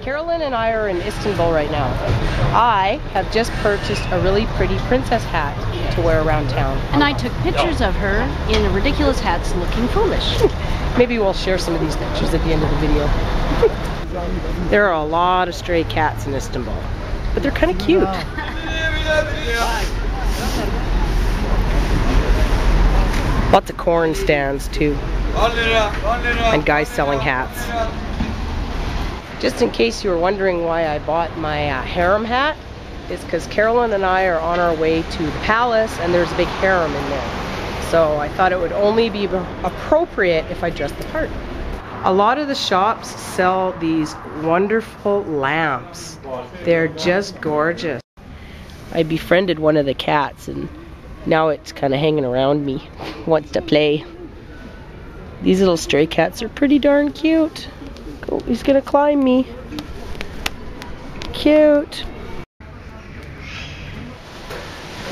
Carolyn and I are in Istanbul right now. I have just purchased a really pretty princess hat to wear around town. And I took pictures of her in ridiculous hats looking foolish. Maybe we'll share some of these pictures at the end of the video. There are a lot of stray cats in Istanbul, but they're kind of cute. Lots of corn stands too, and guys selling hats. Just in case you were wondering why I bought my harem hat, it's because Carolyn and I are on our way to the palace and there's a big harem in there. So I thought it would only be appropriate if I dressed the part. A lot of the shops sell these wonderful lamps. They're just gorgeous. I befriended one of the cats and now it's kind of hanging around me, wants to play. These little stray cats are pretty darn cute. Oh, he's gonna climb me. Cute.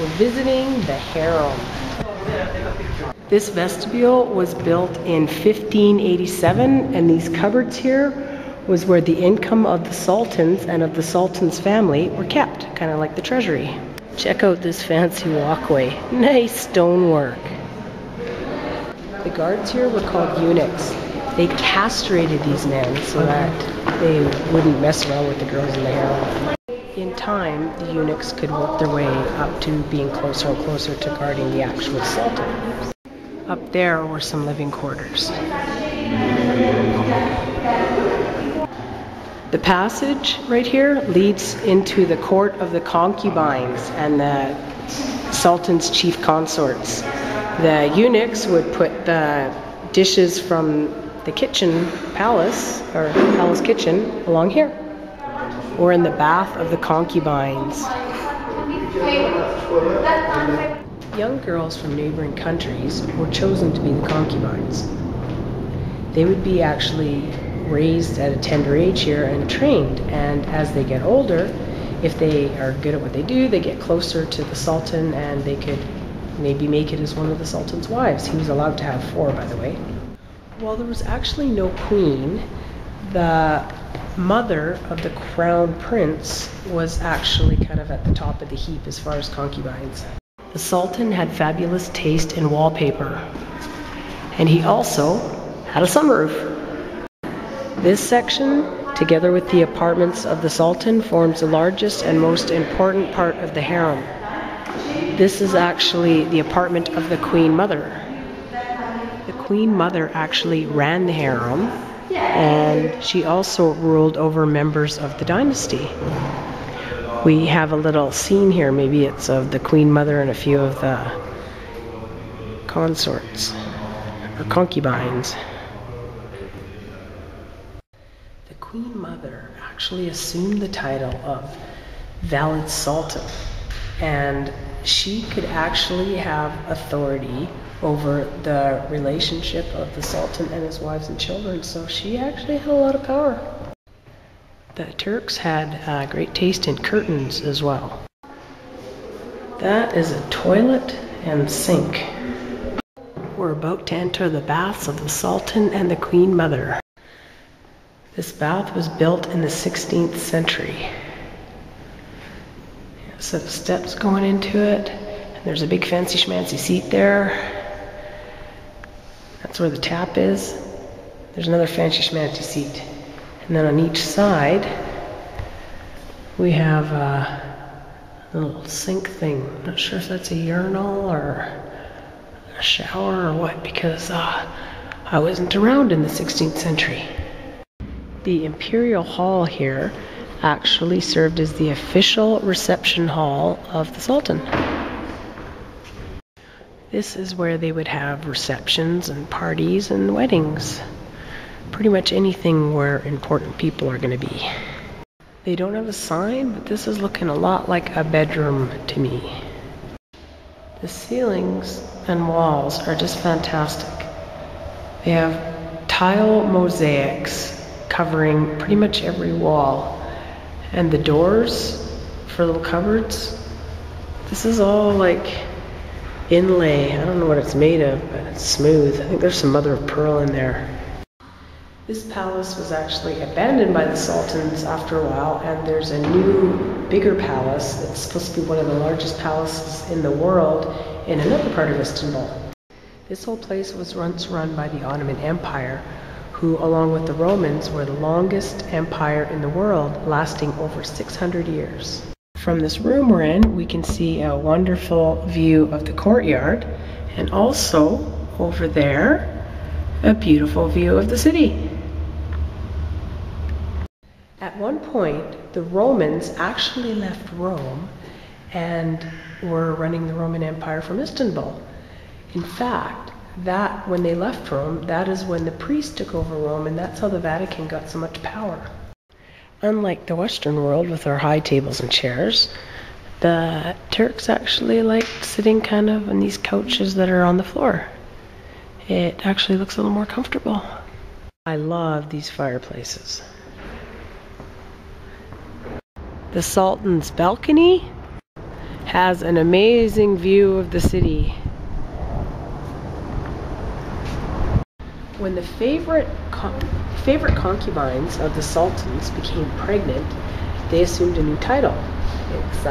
We're visiting the harem. This vestibule was built in 1587, and these cupboards here was where the income of the sultans and of the sultan's family were kept, kind of like the treasury. Check out this fancy walkway. Nice stonework. The guards here were called eunuchs. They castrated these men so that they wouldn't mess around with the girls in the harem. In time, the eunuchs could work their way up to being closer and closer to guarding the actual sultan. Up there were some living quarters. The passage right here leads into the court of the concubines and the sultan's chief consorts. The eunuchs would put the dishes from the kitchen palace, or palace kitchen, along here, or in the bath of the concubines. Young girls from neighboring countries were chosen to be the concubines. They would be actually raised at a tender age here and trained, and as they get older, if they are good at what they do, they get closer to the sultan and they could maybe make it as one of the sultan's wives. He was allowed to have 4, by the way. Well, there was actually no queen. The mother of the crown prince was actually kind of at the top of the heap as far as concubines. The sultan had fabulous taste in wallpaper, and he also had a sunroof. This section, together with the apartments of the sultan, forms the largest and most important part of the harem. This is actually the apartment of the queen mother. The queen mother actually ran the harem, and she also ruled over members of the dynasty. We have a little scene here, maybe it's of the queen mother and a few of the consorts, or concubines. The queen mother actually assumed the title of Valid Sultan, and she could actually have authority over the relationship of the sultan and his wives and children, so she actually had a lot of power. The Turks had great taste in curtains as well. That is a toilet and sink. We're about to enter the baths of the sultan and the queen mother. This bath was built in the 16th century. A set of steps going into it, and there's a big fancy schmancy seat there. That's where the tap is. There's another fancy schmancy seat. And then on each side, we have a little sink thing. I'm not sure if that's a urinal or a shower or what, because I wasn't around in the 16th century. The Imperial Hall here actually served as the official reception hall of the Sultan. This is where they would have receptions and parties and weddings. Pretty much anything where important people are going to be. They don't have a sign, but this is looking a lot like a bedroom to me. The ceilings and walls are just fantastic. They have tile mosaics covering pretty much every wall. And the doors for little cupboards, this is all like inlay. I don't know what it's made of, but it's smooth. I think there's some mother of pearl in there. This palace was actually abandoned by the Sultans after a while, and there's a new, bigger palace that's supposed to be one of the largest palaces in the world in another part of Istanbul. This whole place was once run by the Ottoman Empire, who, along with the Romans, were the longest empire in the world, lasting over 600 years. From this room we're in, we can see a wonderful view of the courtyard, and also over there, a beautiful view of the city. At one point, the Romans actually left Rome and were running the Roman Empire from Istanbul. In fact, that when they left Rome, that is when the priests took over Rome, and that's how the Vatican got so much power. Unlike the Western world with our high tables and chairs, the Turks actually like sitting kind of on these couches that are on the floor. It actually looks a little more comfortable. I love these fireplaces. The Sultan's balcony has an amazing view of the city. When the favorite concubines of the Sultans became pregnant, they assumed a new title. It's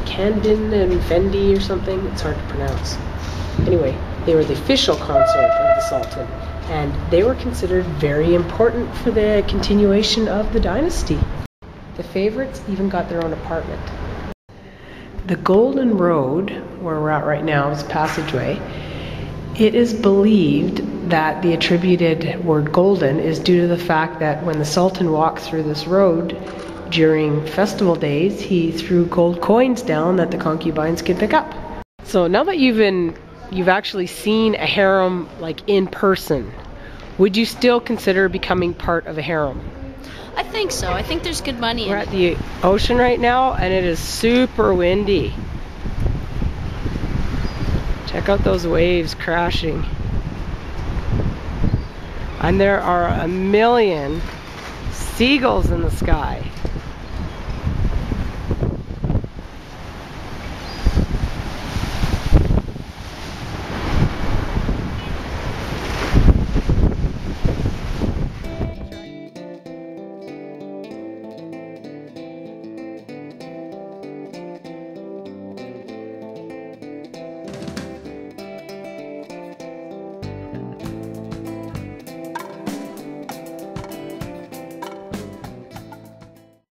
Candin and Fendi or something. It's hard to pronounce. Anyway, they were the official consort of the Sultan, and they were considered very important for the continuation of the dynasty. The favorites even got their own apartment. The Golden Road, where we're at right now, is a passageway. It is believed that the attributed word golden is due to the fact that when the Sultan walked through this road during festival days, he threw gold coins down that the concubines could pick up. So now that you've actually seen a harem like in person, would you still consider becoming part of a harem? I think so. I think there's good money in it. We're at the ocean right now, and it is super windy. Check out those waves crashing. And there are a million seagulls in the sky.